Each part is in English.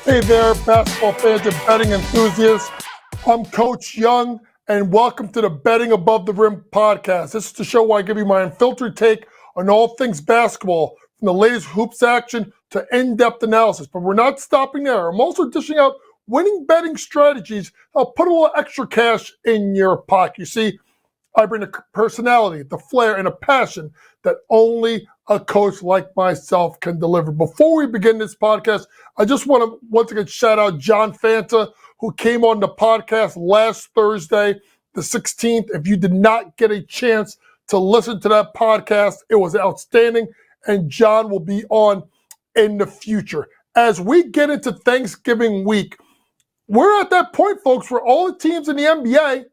Hey there, basketball fans and betting enthusiasts. I'm Coach Young, and welcome to the Betting Above the Rim podcast. This is the show where I give you my unfiltered take on all things basketball, from the latest hoops action to in-depth analysis. But we're not stopping there. I'm also dishing out winning betting strategies. I'll put a little extra cash in your pocket. You see, I bring a personality, the flair, and a passion that only a coach like myself can deliver. Before we begin this podcast, I just want to once again shout out John Fanta, who came on the podcast last Thursday, the 16th. If you did not get a chance to listen to that podcast, it was outstanding, and John will be on in the future. As we get into Thanksgiving week, we're at that point, folks, where all the teams in the NBA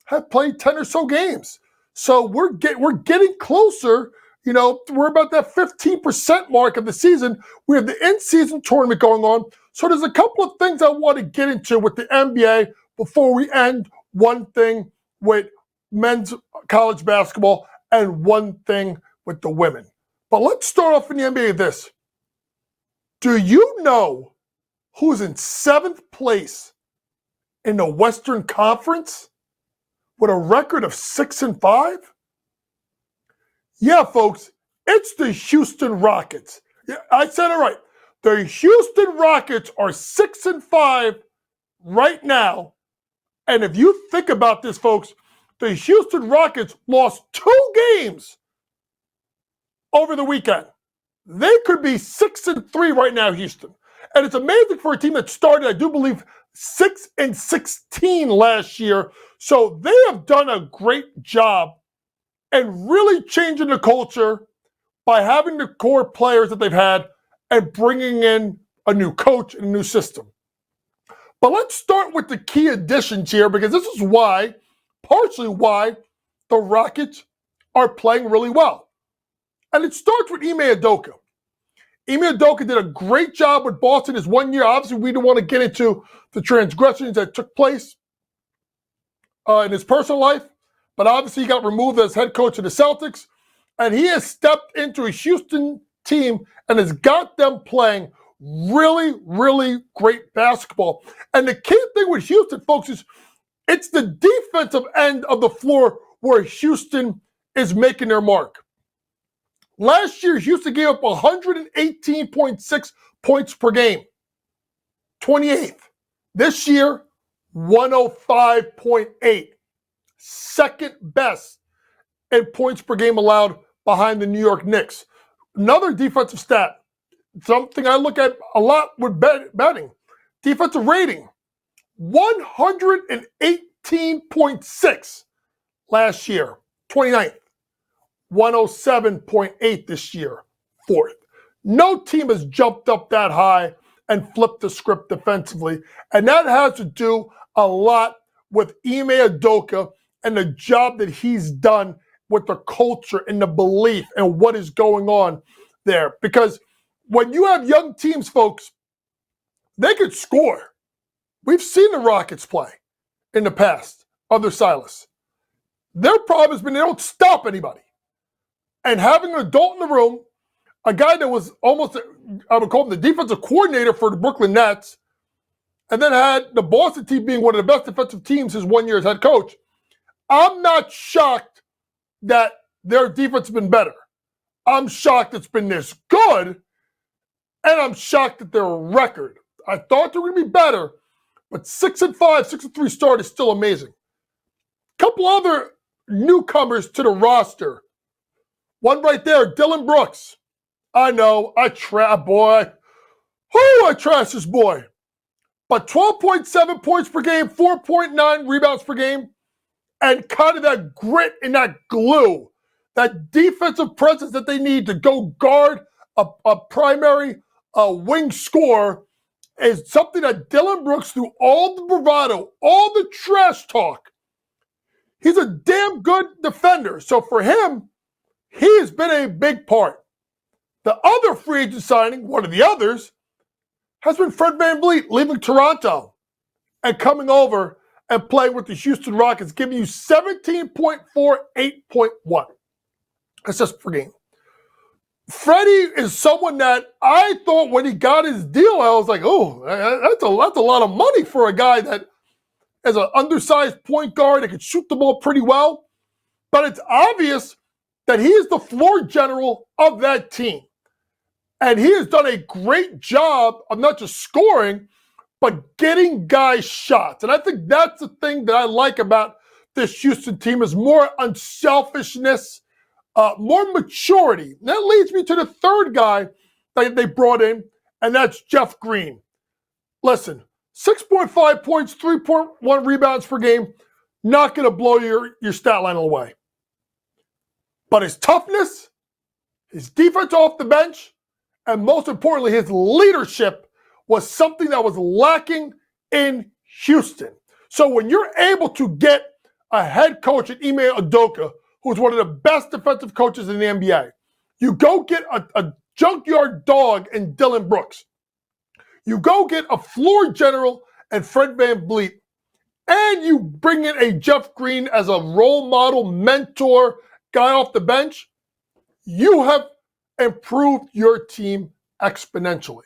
have played 10 or so games. So we're getting closer. You know, we're about that 15% mark of the season. We have the in-season tournament going on. So there's a couple of things I want to get into with the NBA before we end. One thing with men's college basketball and one thing with the women. But let's start off in the NBA with this. Do you know who's in 7th place in the Western Conference with a record of 6-5? Yeah, folks, it's the Houston Rockets. Yeah, I said it right. The Houston Rockets are 6-5 right now. And if you think about this, folks, the Houston Rockets lost 2 games over the weekend. They could be 6-3 right now, Houston. And it's amazing for a team that started, I do believe, 6-16 last year. So they have done a great job and really changing the culture by having the core players that they've had and bringing in a new coach and a new system. But let's start with the key additions here, because this is why, partially why, the Rockets are playing really well. And it starts with Ime Udoka. Ime Udoka did a great job with Boston his 1 year. Obviously, we don't want to get into the transgressions that took place in his personal life. But obviously, he got removed as head coach of the Celtics. And he has stepped into a Houston team and has got them playing really, really great basketball. And the key thing with Houston, folks, is it's the defensive end of the floor where Houston is making their mark. Last year, Houston gave up 118.6 points per game, 28th. This year, 105.8. Second best in points per game allowed behind the New York Knicks. Another defensive stat, something I look at a lot with betting. Defensive rating, 118.6 last year, 29th. 107.8 this year, 4th. No team has jumped up that high and flipped the script defensively. And that has to do a lot with Ime Udoka and the job that he's done with the culture and the belief and what is going on there. Because when you have young teams, folks, they could score. We've seen the Rockets play in the past under Silas. Their problem has been they don't stop anybody. And having an adult in the room, a guy that was almost, I would call him the defensive coordinator for the Brooklyn Nets, and then had the Boston team being one of the best defensive teams his 1 year as head coach, I'm not shocked that their defense has been better. I'm shocked it's been this good, and I'm shocked at their record. I thought they were going to be better, but 6-5, 6-3 start is still amazing. Couple other newcomers to the roster. One right there, Dylan Brooks. I know, I trash this boy. But 12.7 points per game, 4.9 rebounds per game, and kind of that grit and that glue, that defensive presence that they need to go guard a primary wing scorer is something that Dylan Brooks, through all the bravado, all the trash talk, he's a damn good defender. So for him, he has been a big part. The other free agent signing, one of the others, has been Fred VanVleet leaving Toronto and coming over and playing with the Houston Rockets, giving you 17.4, 8.1 assists per game. Freddie is someone that I thought when he got his deal, I was like, oh, that's a lot of money for a guy that is an undersized point guard that can shoot the ball pretty well. But it's obvious that he is the floor general of that team. And he has done a great job of not just scoring, but getting guys shots. And I think that's the thing that I like about this Houston team is more unselfishness, more maturity. And that leads me to the third guy that they brought in, and that's Jeff Green. Listen, 6.5 points, 3.1 rebounds per game, not going to blow your stat line away. But his toughness, his defense off the bench, and most importantly, his leadership was something that was lacking in Houston. So when you're able to get a head coach at Ime Udoka, who's one of the best defensive coaches in the NBA, you go get a junkyard dog in Dylan Brooks. You go get a floor general and Fred VanVleet, and you bring in a Jeff Green as a role model, mentor, guy off the bench, you have improved your team exponentially.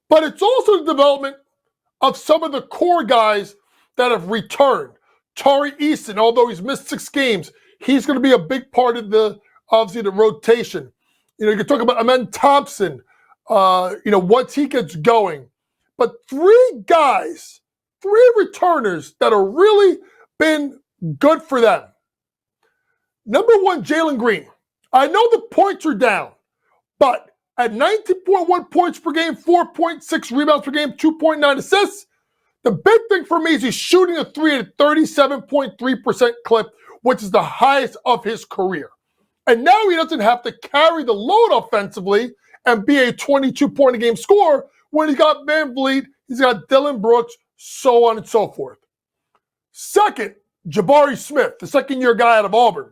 But it's also the development of some of the core guys that have returned. Tari Eason, although he's missed 6 games, he's going to be a big part of the rotation. You can talk about Amen Thompson, once he gets going. But 3 guys, 3 returners that have really been good for them. Number 1, Jalen Green. I know the points are down, but at 19.1 points per game, 4.6 rebounds per game, 2.9 assists, the big thing for me is he's shooting a 3 at a 37.3% clip, which is the highest of his career. And now he doesn't have to carry the load offensively and be a 22-point-a-game scorer when he's got VanVleet, he's got Dylan Brooks, so on and so forth. Second, Jabari Smith, the second-year guy out of Auburn.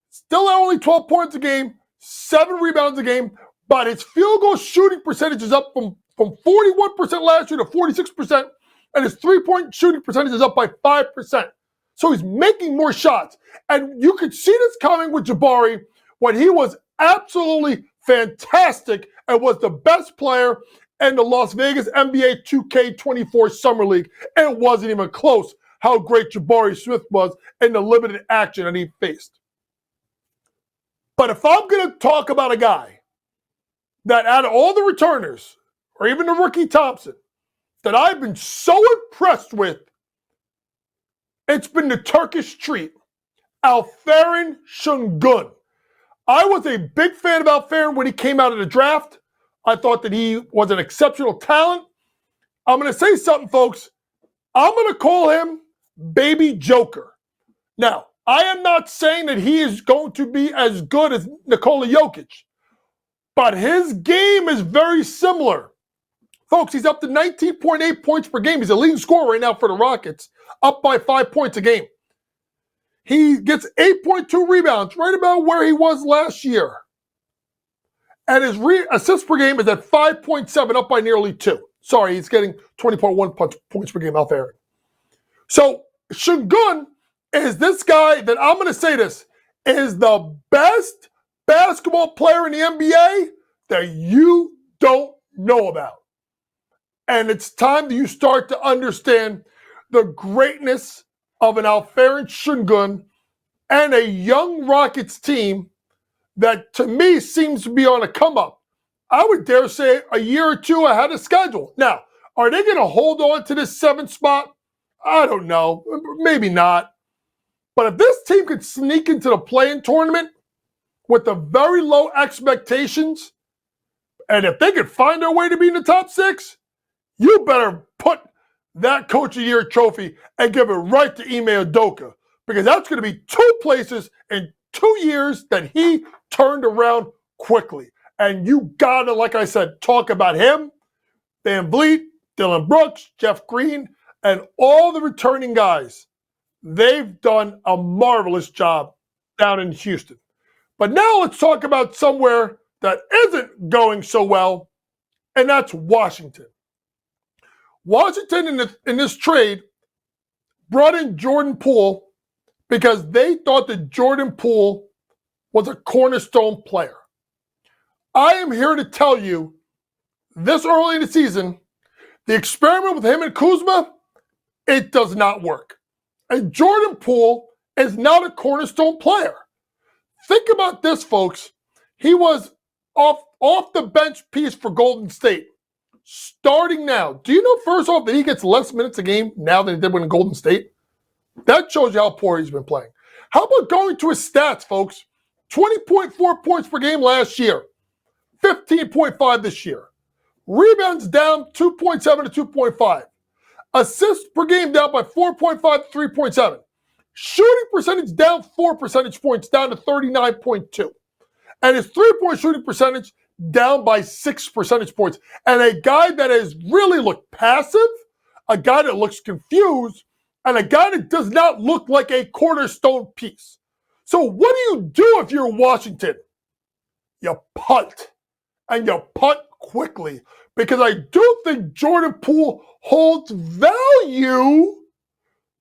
Still at only 12 points a game, 7 rebounds a game, but his field goal shooting percentage is up from 41% last year to 46%, and his three-point shooting percentage is up by 5%. So he's making more shots. And you could see this coming with Jabari when he was absolutely fantastic and was the best player in the Las Vegas NBA 2K24 Summer League. And it wasn't even close how great Jabari Smith was in the limited action that he faced. But if I'm going to talk about a guy that out of all the returners, or even the rookie Thompson, that I've been so impressed with, it's been the Turkish treat, Alperen Şengün. I was a big fan of Alperen when he came out of the draft. I thought that he was an exceptional talent. I'm going to say something, folks. I'm going to call him Baby Joker. Now, I am not saying that he is going to be as good as Nikola Jokic, but his game is very similar. Folks, he's up to 19.8 points per game. He's a leading scorer right now for the Rockets, up by 5 points a game. He gets 8.2 rebounds, right about where he was last year. And his assists per game is at 5.7, up by nearly 2. Sorry, he's getting 20.1 points per game, Alperen. So, Şengün is this guy that I'm going to say this, is the best basketball player in the NBA that you don't know about. And it's time that you start to understand the greatness of an Alperen Şengün and a young Rockets team that to me seems to be on a come up. I would dare say a year or two ahead of schedule. Now, are they going to hold on to this 7th spot? I don't know. Maybe not. But if this team could sneak into the play-in tournament with the very low expectations, and if they could find their way to be in the top 6, you better put that Coach of the Year trophy and give it right to Ime Udoka, because that's going to be 2 places in 2 years that he turned around quickly. And you got to, like I said, talk about him, VanVleet, Dylan Brooks, Jeff Green, and all the returning guys. They've done a marvelous job down in Houston. But now let's talk about somewhere that isn't going so well, and that's Washington. Washington in this trade brought in Jordan Poole because they thought that Jordan Poole was a cornerstone player. I am here to tell you this early in the season, the experiment with him and Kuzma, it does not work. And Jordan Poole is not a cornerstone player. Think about this, folks. He was off the bench piece for Golden State. Starting now. Do you know, first off, that he gets less minutes a game now than he did when in Golden State? That shows you how poor he's been playing. How about going to his stats, folks? 20.4 points per game last year. 15.5 this year. Rebounds down 2.7 to 2.5. Assists per game down by 4.5 to 3.7. Shooting percentage down 4 percentage points, down to 39.2. And his three-point shooting percentage down by 6 percentage points. And a guy that has really looked passive, a guy that looks confused, and a guy that does not look like a cornerstone piece. So what do you do if you're Washington? You punt. And you punt quickly. Because I do think Jordan Poole holds value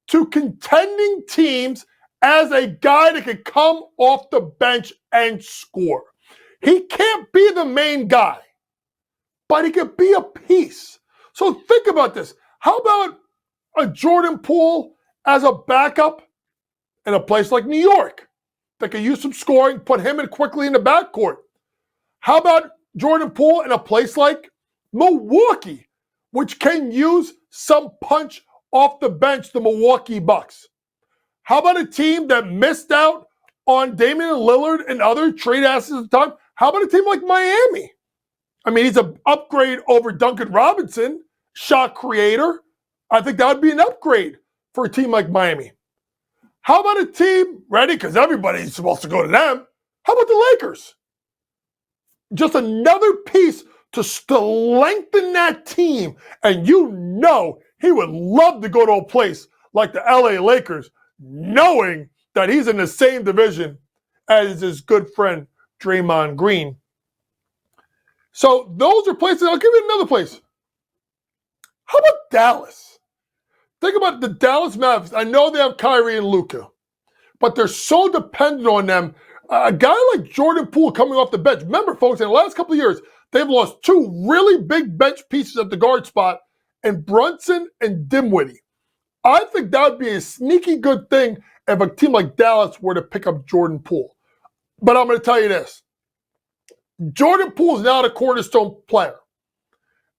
to contending teams as a guy that can come off the bench and score. He can't be the main guy, but he can be a piece. So think about this. How about a Jordan Poole as a backup in a place like New York that can use some scoring, put him in quickly in the backcourt? How about Jordan Poole in a place like Milwaukee, which can use some punch off the bench, the Milwaukee Bucks? How about a team that missed out on Damian Lillard and other trade assets at the time? How about a team like Miami? I mean, he's an upgrade over Duncan Robinson, shot creator. I think that would be an upgrade for a team like Miami. How about a team, ready? Because everybody's supposed to go to them. How about the Lakers? Just another piece to lengthen that team. And you know he would love to go to a place like the LA Lakers, knowing that he's in the same division as his good friend Draymond Green. So those are places. I'll give you another place. How about Dallas? Think about the Dallas Mavericks. I know they have Kyrie and Luka, but they're so dependent on them. A guy like Jordan Poole coming off the bench. Remember, folks, in the last couple of years, they've lost two really big bench pieces at the guard spot, and Brunson and Dinwiddie. I think that would be a sneaky good thing if a team like Dallas were to pick up Jordan Poole. But I'm going to tell you this. Jordan Poole is not a cornerstone player.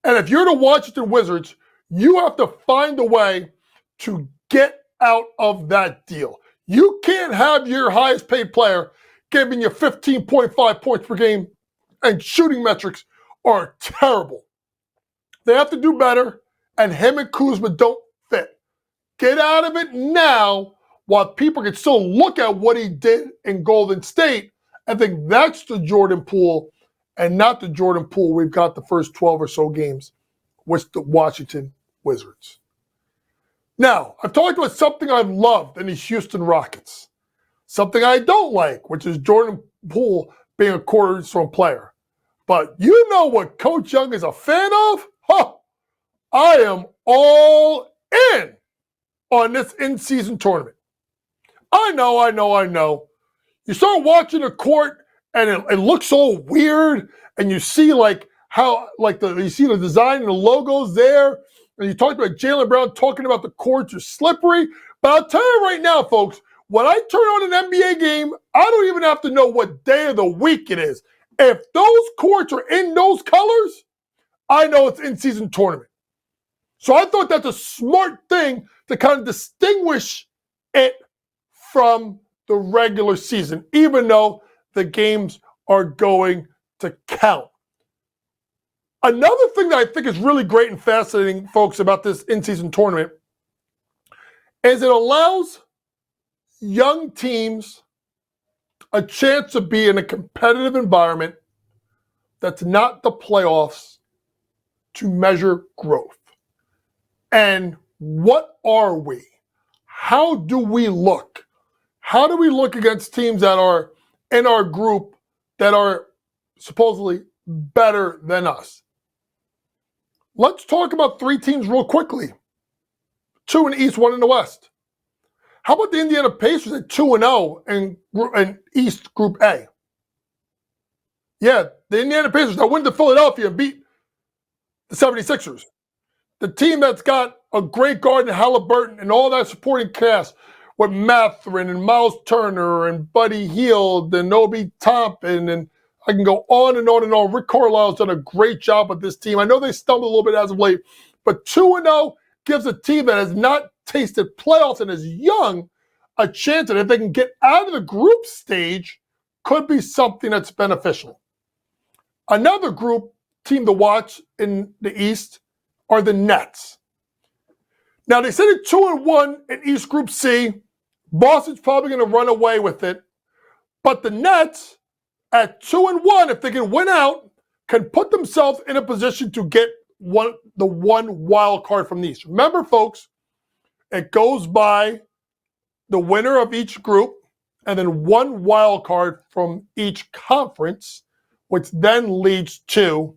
And if you're the Washington Wizards, you have to find a way to get out of that deal. You can't have your highest paid player giving you 15.5 points per game, and shooting metrics are terrible. They have to do better, and him and Kuzma don't fit. Get out of it now while people can still look at what he did in Golden State and think that's the Jordan Poole and not the Jordan Poole we've got the first 12 or so games with the Washington Wizards. Now, I've talked about something I've loved in the Houston Rockets. Something I don't like, which is Jordan Poole being a cornerstone player. But you know what Coach Young is a fan of? Huh. I am all in on this in-season tournament. I know. You start watching the court and it looks so weird, and you see you see the design and the logos there, and you talked about Jaylen Brown talking about the courts are slippery. But I'll tell you right now, folks, when I turn on an NBA game, I don't even have to know what day of the week it is. If those courts are in those colors, I know it's in-season tournament. So I thought that's a smart thing to kind of distinguish it from the regular season, even though the games are going to count. Another thing that I think is really great and fascinating, folks, about this in-season tournament is it allows young teams a chance to be in a competitive environment that's not the playoffs to measure growth. And what are we? How do we look? How do we look against teams that are in our group that are supposedly better than us? Let's talk about three teams real quickly. 2 in the East, 1 in the West. How about the Indiana Pacers at 2-0 in East Group A? Yeah, the Indiana Pacers that went to Philadelphia and beat the 76ers. The team that's got a great guard in Halliburton and all that supporting cast with Mathurin and Miles Turner and Buddy Hield and Obi Toppin, and I can go on and on and on. Rick Carlisle's done a great job with this team. I know they stumbled a little bit as of late, but 2-0 gives a team that has not tasted playoffs and is young a chance that if they can get out of the group stage, could be something that's beneficial. Another group team to watch in the East are the Nets. Now, they sit at 2-1 in East Group C. Boston's probably going to run away with it. But the Nets, at 2-1, if they can win out, can put themselves in a position to get the one wild card from the East. Remember, folks, it goes by the winner of each group and then one wild card from each conference, which then leads to,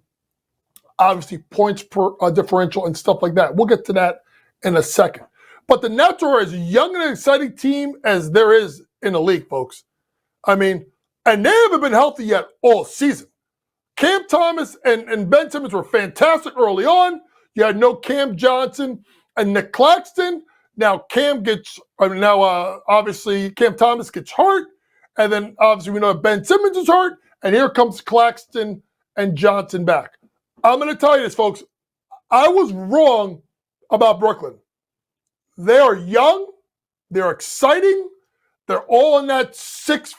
obviously, points per differential and stuff like that. We'll get to that in a second. But the Nets are as young and exciting team as there is in the league, folks. I mean, and they haven't been healthy yet all season. Cam Thomas and Ben Simmons were fantastic early on. You had no Cam Johnson and Nick Claxton. Now obviously Cam Thomas gets hurt, and then obviously we know Ben Simmons is hurt, and here comes Claxton and Johnson back. I'm going to tell you this, folks. I was wrong about Brooklyn. They are young. They're exciting. They're all in that 6'5"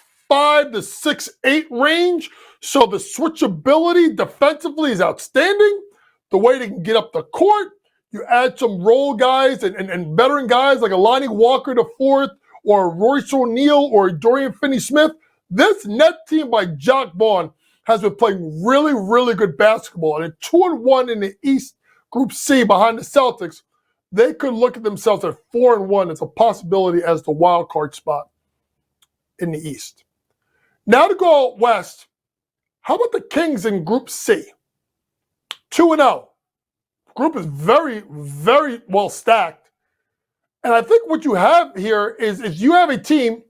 to 6'8" range. So the switchability defensively is outstanding. The way they can get up the court. You add some role guys and veteran guys like a Lonnie Walker IV or Royce O'Neal or Dorian Finney-Smith. This net team by Jock Vaughn has been playing really, really good basketball. And at 2-1 in the East Group C behind the Celtics, they could look at themselves at 4-1 as a possibility as the wild card spot in the East. Now to go out West, how about the Kings in Group C? 2-0. Group is very, very well stacked. And I think what you have here is you have a team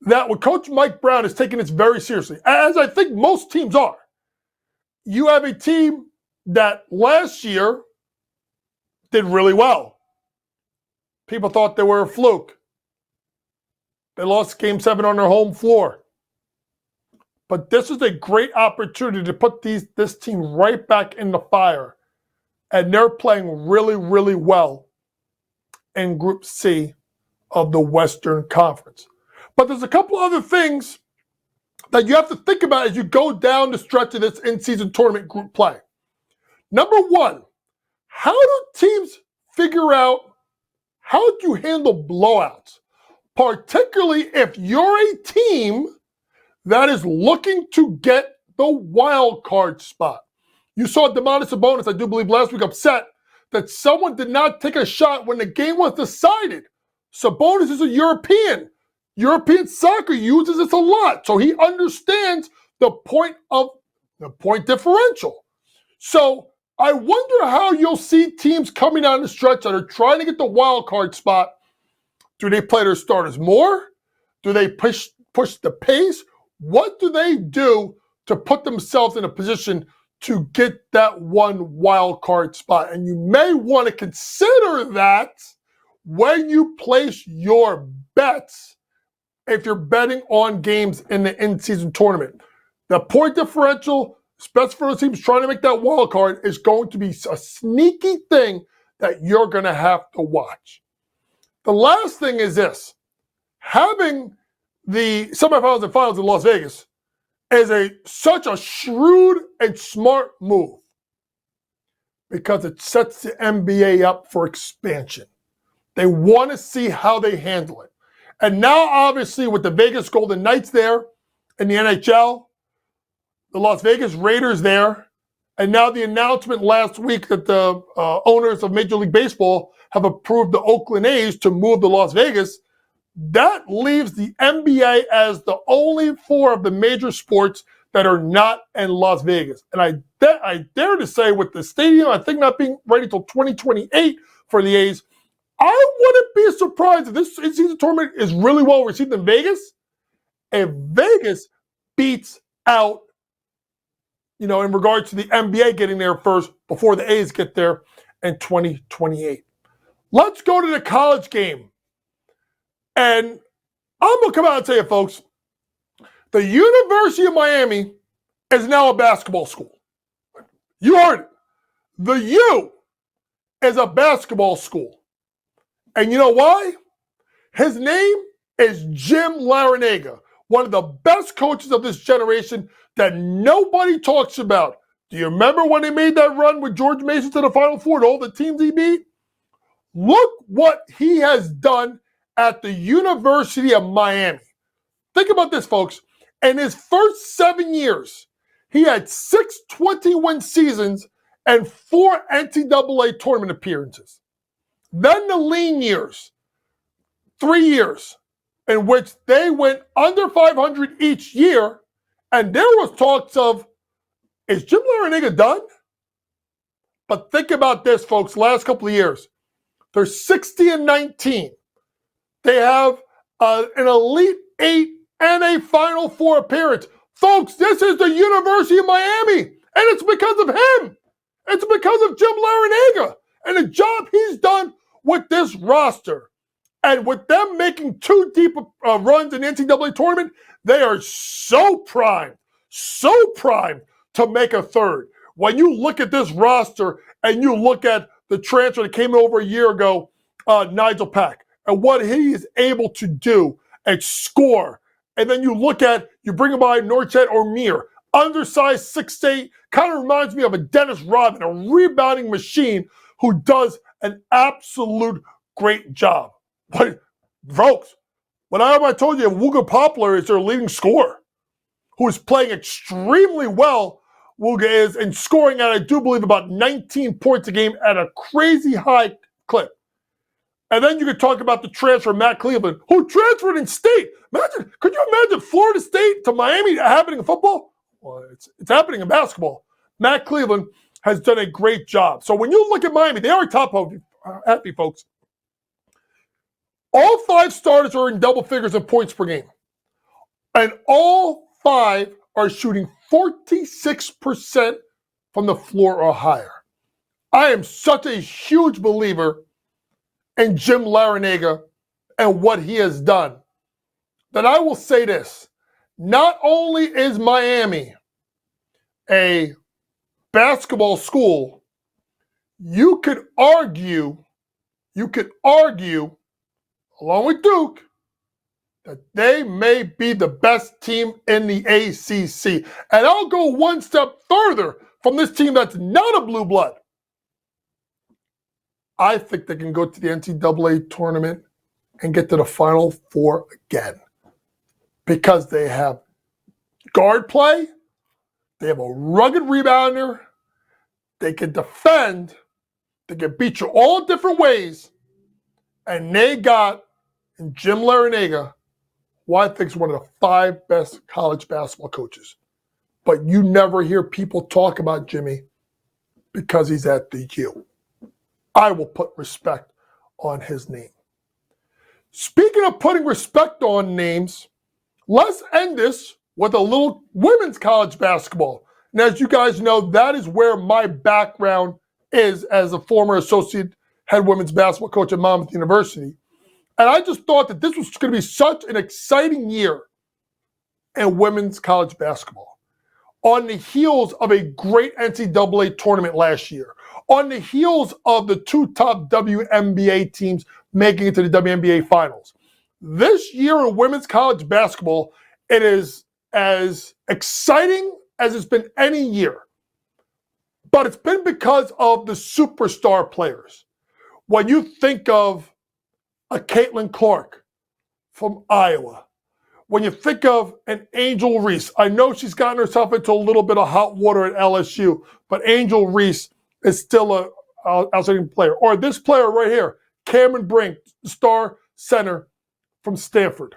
that with Coach Mike Brown is taking this very seriously, as I think most teams are. You have a team that last year did really well. People thought they were a fluke. They lost Game 7 on their home floor. But this is a great opportunity to put this team right back in the fire. And they're playing really, really well in Group C of the Western Conference. But there's a couple other things that you have to think about as you go down the stretch of this in-season tournament group play. Number one, how do teams figure out how do you handle blowouts? Particularly if you're a team that is looking to get the wild card spot. You saw Domantas Sabonis, I do believe, last week upset that someone did not take a shot when the game was decided. Sabonis is a European. European soccer uses this a lot, so he understands the point differential. So I wonder how you'll see teams coming down the stretch that are trying to get the wild card spot. Do they play their starters more? Do they push the pace? What do they do to put themselves in a position to get that one wild card spot? And you may want to consider that when you place your bets if you're betting on games in the in-season tournament. The point differential, especially for those teams trying to make that wild card, is going to be a sneaky thing that you're going to have to watch. The last thing is this. Having the semifinals and finals in Las Vegas is such a shrewd and smart move because it sets the NBA up for expansion. They want to see how they handle it. And now, obviously, with the Vegas Golden Knights there in the NHL, the Las Vegas Raiders there, and now the announcement last week that the owners of Major League Baseball have approved the Oakland A's to move to Las Vegas, that leaves the NBA as the only four of the major sports that are not in Las Vegas. And I dare to say with the stadium, I think not being ready till 2028 for the A's, I wouldn't be surprised if this in-season tournament is really well received in Vegas if Vegas beats out in regards to the NBA getting there first before the A's get there in 2028. Let's go to the college game. And I'm going to come out and tell you, folks, the University of Miami is now a basketball school. You heard it. The U is a basketball school. And you know why? His name is Jim Larrañaga, one of the best coaches of this generation that nobody talks about. Do you remember when he made that run with George Mason to the Final Four and all the teams he beat? Look what he has done at the University of Miami. Think about this, folks. In his first 7 years, he had 6 20-win seasons and 4 NCAA tournament appearances. Then the lean years, 3 years, in which they went under 500 each year, and there was talks of, is Jim Larrañaga done? But think about this, folks, last couple of years. They're 60-19. They have an Elite 8 and a Final Four appearance. Folks, this is the University of Miami, and it's because of him. It's because of Jim Larrañaga and the job he's done with this roster. And with them making 2 deep runs in the NCAA tournament, they are so primed to make a third. When you look at this roster and you look at the transfer that came over a year ago, Nigel Pack, and what he is able to do and score. And then you bring him by Norchet or Mir, undersized 6'8", kind of reminds me of a Dennis Rodman, a rebounding machine who does an absolute great job. But folks, when I told you Wooga Poplar is their leading scorer, who is playing extremely well, Wooga is, and scoring at, I do believe, about 19 points a game at a crazy high clip. And then you could talk about the transfer of Matt Cleveland, who transferred in state. Could you imagine Florida State to Miami happening in football? Well, it's happening in basketball. Matt Cleveland has done a great job. So when you look at Miami, they are top happy, folks. All 5 starters are in double figures in points per game. And all 5 are shooting 46% from the floor or higher. I am such a huge believer in Jim Larrañaga and what he has done that I will say this. Not only is Miami a basketball school, you could argue, along with Duke, that they may be the best team in the ACC. And I'll go one step further from this team that's not a blue blood. I think they can go to the NCAA tournament and get to the Final Four again. Because they have guard play, they have a rugged rebounder, they can defend, they can beat you all different ways, and they got Jim Larrañaga, who I think is one of the 5 best college basketball coaches. But you never hear people talk about Jimmy because he's at the U. I will put respect on his name. Speaking of putting respect on names, let's end this with a little women's college basketball. And as you guys know, that is where my background is as a former associate head women's basketball coach at Monmouth University. And I just thought that this was going to be such an exciting year in women's college basketball. On the heels of a great NCAA tournament last year, on the heels of the 2 top WNBA teams making it to the WNBA finals. This year in women's college basketball, it is as exciting as it's been any year. But it's been because of the superstar players. When you think of a Caitlin Clark from Iowa, when you think of an Angel Reese, I know she's gotten herself into a little bit of hot water at LSU, but Angel Reese is still an outstanding player. Or this player right here, Cameron Brink, star center from Stanford.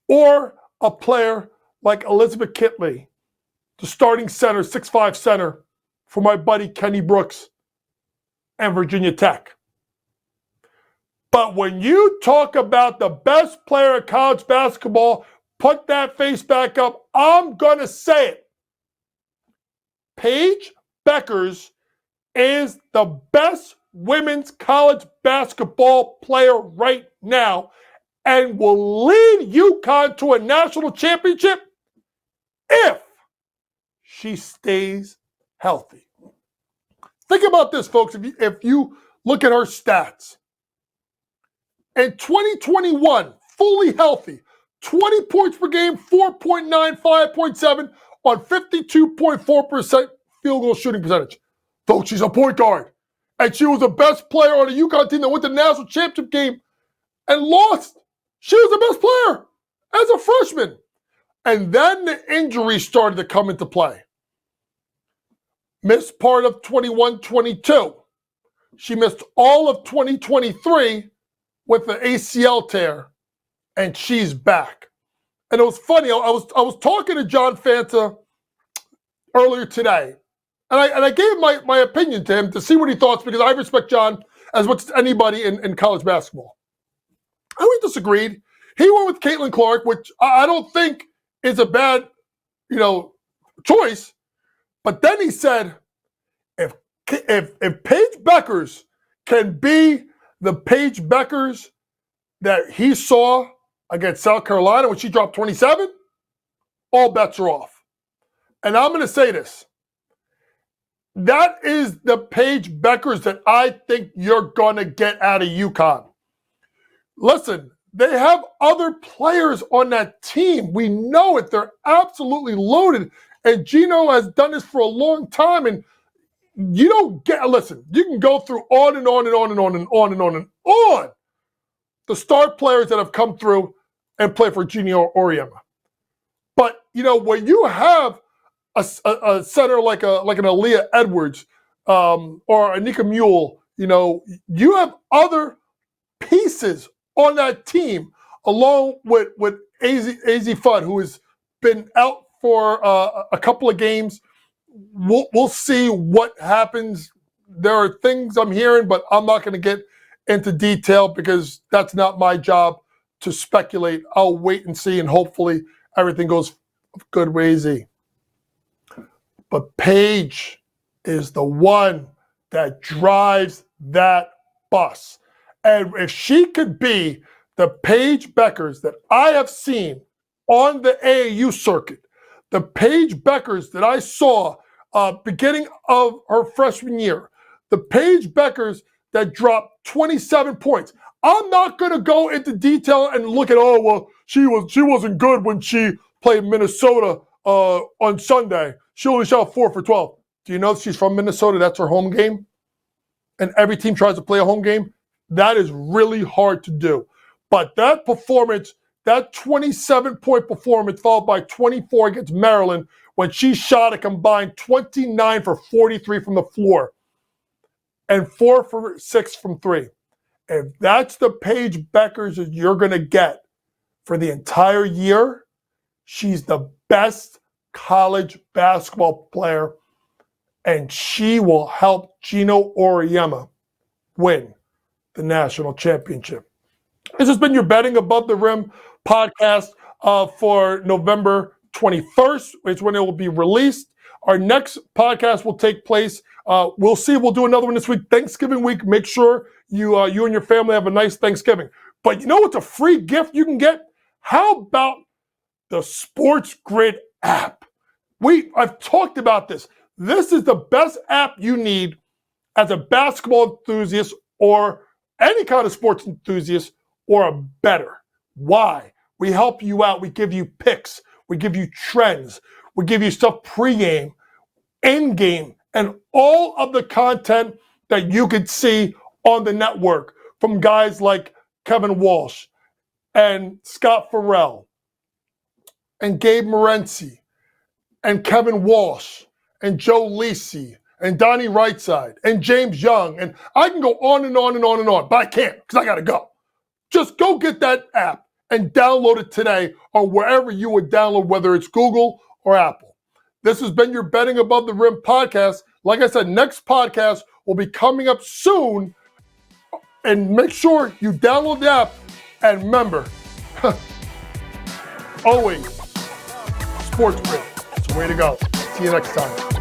Or a player like Elizabeth Kitley, the starting center, 6'5" center for my buddy Kenny Brooks and Virginia Tech. But when you talk about the best player in college basketball, put that face back up. I'm going to say it. Paige Beckers is the best women's college basketball player right now and will lead UConn to a national championship if she stays healthy. Think about this, folks. If you look at her stats, in 2021, fully healthy, 20 points per game, 4.9, 5.7 on 52.4% field goal shooting percentage. Folks, she's a point guard. And she was the best player on a UConn team that went to the national championship game and lost. She was the best player as a freshman. And then the injuries started to come into play. Missed part of 21-22. She missed all of 2023 with the ACL tear, and she's back. And it was funny. I was talking to John Fanta earlier today, and I gave my opinion to him to see what he thought, because I respect John as much as anybody in college basketball. And we disagreed. He went with Caitlin Clark, which I don't think is a bad, choice. But then he said, if Paige Beckers can be the Paige Beckers that he saw against South Carolina when she dropped 27, all bets are off. And I'm going to say this. That is the Paige Beckers that I think you're going to get out of UConn. Listen, they have other players on that team. We know it. They're absolutely loaded. And Gino has done this for a long time. And you don't get, listen, you can go through on and on and on and on and on and on and on the star players that have come through and play for Gino Auriemma. But, when you have a center like an Aaliyah Edwards or a Nika Mule, you have other pieces on that team, along with AZ Fudd, who has been out for a couple of games. We'll see what happens. There are things I'm hearing, but I'm not going to get into detail because that's not my job to speculate. I'll wait and see, and hopefully everything goes good with AZ. But Paige is the one that drives that bus. And if she could be the Paige Beckers that I have seen on the AAU circuit, the Paige Beckers that I saw beginning of her freshman year, the Paige Beckers that dropped 27 points. I'm not going to go into detail and look at, she wasn't good when she played Minnesota on Sunday. She only shot 4 for 12. Do you know she's from Minnesota? That's her home game. And every team tries to play a home game. That is really hard to do. But that performance, that 27-point performance followed by 24 against Maryland when she shot a combined 29 for 43 from the floor and 4 for 6 from 3. If that's the Paige Beckers that you're going to get for the entire year, she's the best college basketball player, and she will help Gino Auriemma win the national championship. This has been your Betting Above the Rim podcast for November 21st. It's when it will be released. Our next podcast will take place. We'll see. We'll do another one this week, Thanksgiving week. Make sure you and your family have a nice Thanksgiving. But you know what's a free gift you can get? How about the Sports Grid app? I've talked about this. This is the best app you need as a basketball enthusiast or any kind of sports enthusiast or a bettor. Why? We help you out. We give you picks. We give you trends. We give you stuff pregame, endgame, and all of the content that you could see on the network from guys like Kevin Walsh and Scott Farrell and Gabe Morency and Kevin Walsh and Joe Lisi and Donnie Rightside and James Young. And I can go on and on and on and on, but I can't because I got to go. Just go get that app and download it today or wherever you would download, whether it's Google or Apple. This has been your Betting Above the Rim podcast. Like I said, next podcast will be coming up soon. And make sure you download the app. And remember, always, Sports Grid. It's the way to go. See you next time.